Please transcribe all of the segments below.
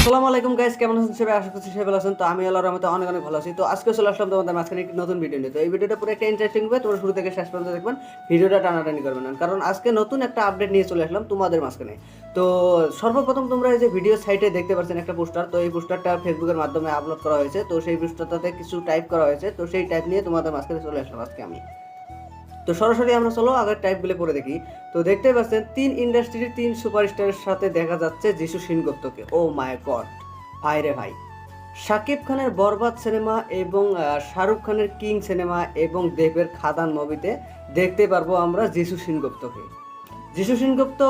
আসসালামু আলাইকুম গাইস, কেমন আছেন সবাই? আশা করছি সবাই ভালো আছেন। তো আমি আল্লাহর রহমতে অনেক অনেক ভালো আছি। তো আজকে চলে আসলাম তোমাদের মাঝখানে একটি নতুন ভিডিও নিয়ে। তো এই ভিডিওটা পুরো একটা ইন্টারেস্টিং হবে, তোমরা শুরু থেকে শেষ পর্যন্ত দেখবেন। ভিডিওটা টানাটানি করবেন না, কারণ আজকে নতুন একটা আপডেট নিয়ে চলে আসলাম তোমাদের মাঝখানে। তো সর্বপ্রথম তোমরা এই যে ভিডিও সাইটে দেখতে পাচ্ছেন একটা পোস্টার, তো এই পোস্টারটা ফেসবুকের মাধ্যমে আপলোড করা হয়েছে। তো সেই পোস্টারটাতে কিছু টাইপ করা হয়েছে, তো সেই টাইপ নিয়ে তোমাদের মাঝখানে চলে আসলাম আজকে আমি। তো সরাসরি আমরা চলো আগের টাইপগুলো পড়ে দেখি। তো দেখতে পাচ্ছেন তিন ইন্ডাস্ট্রির তিন সুপারস্টারের সাথে দেখা যাচ্ছে যিশু সেনগুপ্তকে। ও মাই গড, ভাই রে ভাই! শাকিব খানের বরবাদ সিনেমা এবং শাহরুখ খানের কিং সিনেমা এবং দেবের খাদান মুভিতে দেখতে পারবো আমরা যিশু সেনগুপ্তকে। যিশু সেনগুপ্ত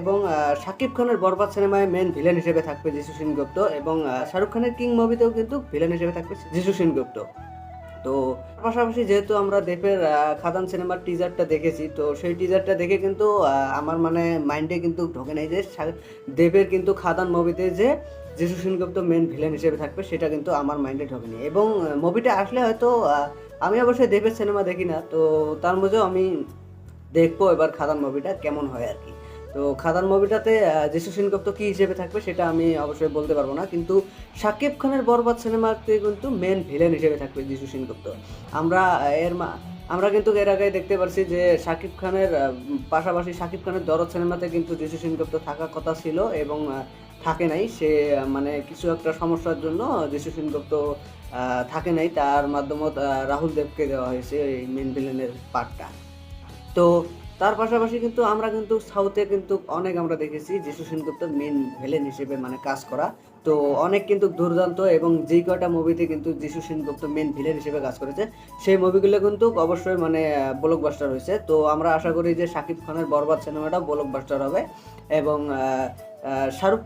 এবং শাকিব খানের বরবাদ সিনেমায় মেন ভিলেন হিসেবে থাকবে যিশু সেনগুপ্ত, এবং শাহরুখ খানের কিং মুভিতেও কিন্তু ভিলেন হিসেবে থাকবে যিশু সেনগুপ্ত। তো পাশাপাশি যেহেতু আমরা দেবের খাদান সিনেমার টিজারটা দেখেছি, তো সেই টিজারটা দেখে কিন্তু আমার মানে মাইন্ডে কিন্তু ঢোকে নাই যে দেবের কিন্তু খাদান মুভিতে যে যিশু সেনগুপ্ত মেন ভিলেন হিসেবে থাকবে, সেটা কিন্তু আমার মাইন্ডে ঢোকেনি। এবং মুভিটা আসলে হয়তো আমি অবশ্যই দেবের সিনেমা দেখি না, তো তার মধ্যেও আমি দেখবো এবার খাদান মুভিটা কেমন হয় আর কি। তো খাদান মুভিটাতে যিশু সেনগুপ্ত কী হিসেবে থাকবে সেটা আমি অবশ্যই বলতে পারবো না, কিন্তু শাকিব খানের বরবাদ সিনেমাতে কিন্তু মেন ভিলেন হিসেবে থাকবে যিশু সেনগুপ্ত। আমরা আমরা কিন্তু এর আগে দেখতে পারছি যে শাকিব খানের পাশাপাশি শাকিব খানের দরদ সিনেমাতে কিন্তু যিশু সেনগুপ্ত থাকার কথা ছিল, এবং থাকে নাই। সে মানে কিছু একটা সমস্যার জন্য যিশু সেনগুপ্ত থাকে নাই, তার মাধ্যমে রাহুল দেবকে দেওয়া হয়েছে এই মেন ভিলেনের পার্টটা। তো তার পাশাপাশি কিন্তু আমরা কিন্তু সাউথে কিন্তু অনেক আমরা দেখেছি যিশু সেনগুপ্ত মেন ভিলেন হিসেবে মানে কাজ করা। তো অনেক কিন্তু দুর্দান্ত, এবং যেই কয়টা মুভিতে কিন্তু যিশু সেনগুপ্ত মেন ভিলেন হিসেবে কাজ করেছে সেই মুভিগুলো কিন্তু অবশ্যই মানে ব্লকবাস্টার হয়েছে। তো আমরা আশা করি যে শাকিব খানের বরবাদ সিনেমাটাও ব্লকবাস্টার হবে। এবং শাহরুখ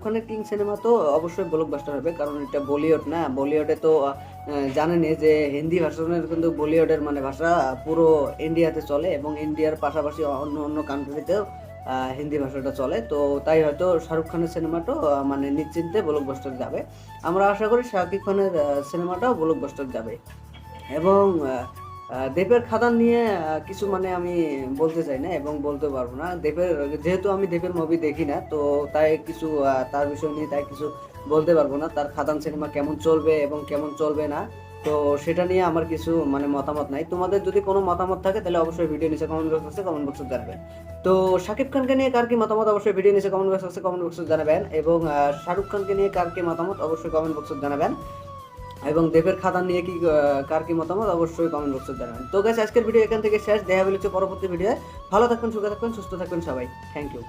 খানের কিং সিনেমা তো অবশ্যই ব্লকবাস্টার হবে, কারণ এটা বলিউড না। বলিউডে তো জানেনই যে হিন্দি ভার্সনের কিন্তু বলিউডের মানে ভাষা পুরো ইন্ডিয়াতে চলে, এবং ইন্ডিয়ার পাশাপাশি অন্য অন্য কান্ট্রিতেও হিন্দি ভাষাটা চলে। তো তাই হয়তো শাহরুখ খানের সিনেমাটাও মানে নিশ্চিন্তে ব্লকবাস্টার যাবে। আমরা আশা করি শাকিব খানের সিনেমাটাও ব্লকবাস্টার যাবে। এবং দেবের খাদান নিয়ে কিছু মানে আমি বলতে চাই না, এবং বলতে পারবো না। যেহেতু আমি দেবের মুভি দেখি না, তো তাই কিছু তার বিষয় নিয়ে তাই কিছু বলতে পারবো না। তার খাদান সিনেমা কেমন চলবে এবং কেমন চলবে না, তো সেটা নিয়ে আমার কিছু মানে মতামত নাই। তোমাদের যদি কোনো মতামত থাকে তাহলে অবশ্যই ভিডিও নিচে কমেন্ট বক্সে জানাবেন। তো শাকিব খানকে নিয়ে কার কি মতামত অবশ্যই ভিডিও নিচে কমেন্ট বক্সে জানাবেন, এবং শাহরুখ খানকে নিয়ে কার কি মতামত অবশ্যই কমেন্ট বক্সে জানাবেন, এবং দেবের খাদান নিয়ে কি কার কি মতামত অবশ্যই কমেন্ট বক্সে জানাবেন। তো গাইস, আজকের ভিডিও এখান থেকে শেষ। দেখা হচ্ছে পরবর্তী ভিডিও। ভালো থাকবেন, সুখে থাকবেন, সুস্থ থাকবেন সবাই। Thank you.